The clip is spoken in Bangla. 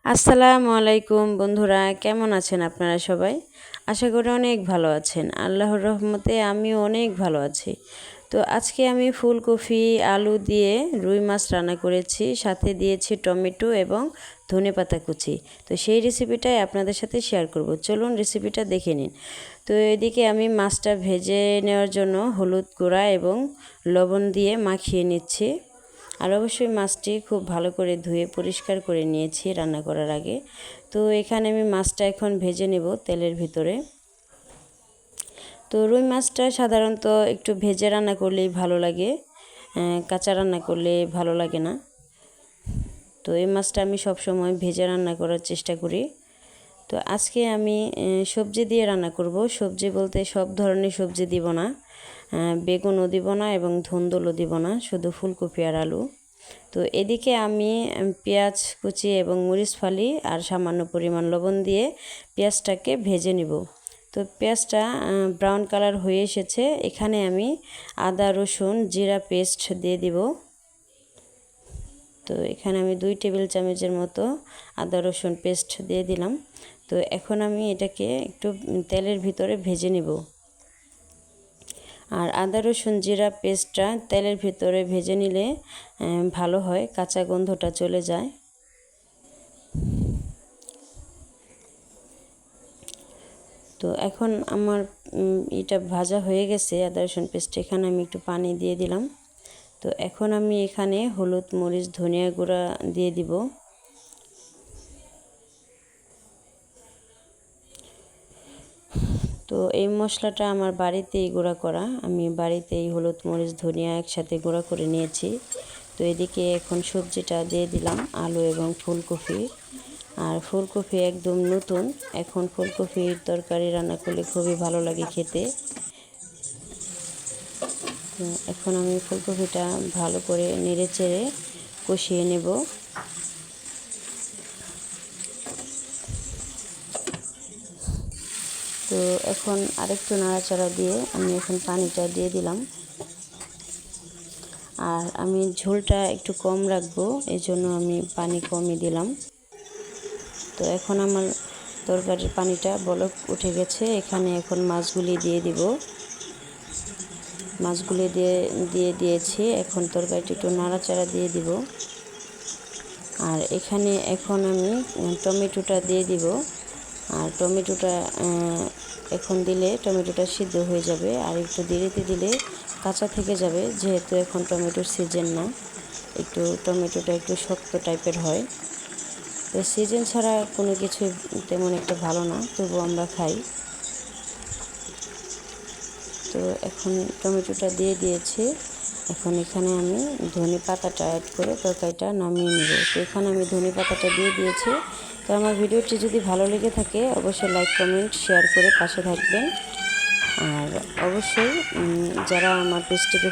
আসসালামু আলাইকুম বন্ধুরা, কেমন আছেন আপনারা সবাই? আশা করি অনেক ভালো আছেন। আল্লাহর রহমতে আমিও অনেক ভালো আছি। তো আজকে আমি ফুলকপি আলু দিয়ে রুই মাছ রান্না করেছি, সাথে দিয়েছি টমেটো এবং ধনেপাতা কুচি। তো সেই রেসিপিটাই আপনাদের সাথে শেয়ার করব। চলুন রেসিপিটা দেখে নিন। তো এদিকে আমি মাছটা ভেজে নেওয়ার জন্য হলুদ গুঁড়া এবং লবণ দিয়ে মাখিয়ে নিচ্ছি। আর অবশ্যই মাছটি খুব ভালো করে ধুয়ে পরিষ্কার করে নিয়েছি রান্না করার আগে। তো এখানে আমি মাছটা এখন ভেজে নেব তেলের ভিতরে। তো রুই মাছটা সাধারণত একটু ভেজে রান্না করলেই ভালো লাগে, কাঁচা রান্না করলে ভালো লাগে না। তো এই মাছটা আমি সবসময় ভেজে রান্না করার চেষ্টা করি। তো আজকে আমি সবজি দিয়ে রান্না করব। সবজি বলতে সব ধরনের সবজি দিব না, বেগুনও দিব না এবং ধুন্দুলও দিব না, শুধু ফুলকপি আর আলু। তো এদিকে আমি পেঁয়াজ কুচি এবং মরিচ ফালি আর সামান্য পরিমাণ লবণ দিয়ে পেঁয়াজটাকে ভেজে নিব। তো পেঁয়াজটা ব্রাউন কালার হয়ে এসেছে। এখানে আমি আদা রসুন জিরা পেস্ট দিয়ে দিব। তো এখানে আমি 2 টেবিল চামচের মতো আদা রসুন পেস্ট দিয়ে দিলাম। তো এখন আমি এটাকে একটু তেলের ভিতরে ভেজে নিব। আর আদা রসুন জিরা পেস্টটা তেলের ভিতরে ভেজে নিলে ভালো হয়, কাঁচা গন্ধটা চলে যায়। তো এখন আমার এটা ভাজা হয়ে গেছে আদা রসুন পেস্ট। এখানে আমি একটু পানি দিয়ে দিলাম। তো এখন আমি এখানে হলুদ মরিচ ধনিয়া গুঁড়া দিয়ে দিব। তো এই মশলাটা আমার বাড়িতেই গুঁড়া করা, আমি বাড়িতেই হলুদ মরিচ ধনিয়া একসাথে গুঁড়া করে নিয়েছি। তো এদিকে এখন সবজিটা দিয়ে দিলাম, আলু এবং ফুলকপি। আর ফুলকপি একদম নতুন, এখন ফুলকপির তরকারি রান্না করলে খুবই ভালো লাগে খেতে। তো এখন আমি ফুলকপিটা ভালো করে নেড়ে চেড়ে কষিয়ে নেব। তো এখন আরেকটু নাড়াচাড়া দিয়ে আমি এখন পানিটা দিয়ে দিলাম। আর আমি ঝোলটা একটু কম রাখবো, এই জন্য আমি পানি কমই দিলাম। তো এখন আমার তরকারির পানিটা বলক উঠে গেছে। এখানে এখন মাছগুলি দিয়ে দিব। মাছগুলি দিয়ে দিয়েছি। এখন তরকারিটা একটু নাড়াচাড়া দিয়ে দিব। আর এখানে এখন আমি টমেটোটা দিয়ে দিব। আর টমেটোটা এখন দিলে টমেটোটা সিদ্ধ হয়ে যাবে, আর একটু দেরিতে দিলে কাঁচা থেকে যাবে, যেহেতু এখন টমেটোর সিজন না। টমেটোটা একটু শক্ত টাইপের হয়। তো সিজন ছাড়া কোনো কিছু তেমন একটা ভালো না, তবু আমরা খাই। তো এখন টমেটোটা দিয়ে দিয়েছি। এখন এখানে আমি ধনে পাতাটা অ্যাড করে তরকারিটা নামিয়ে নেব। তো এখানে আমি ধনে পাতাটা দিয়ে দিয়েছি। তো আমার ভিডিওটি যদি ভালো লেগে থাকে অবশ্যই লাইক কমেন্ট শেয়ার করে পাশে থাকবেন। আর অবশ্যই যারা আমার পেজটিকে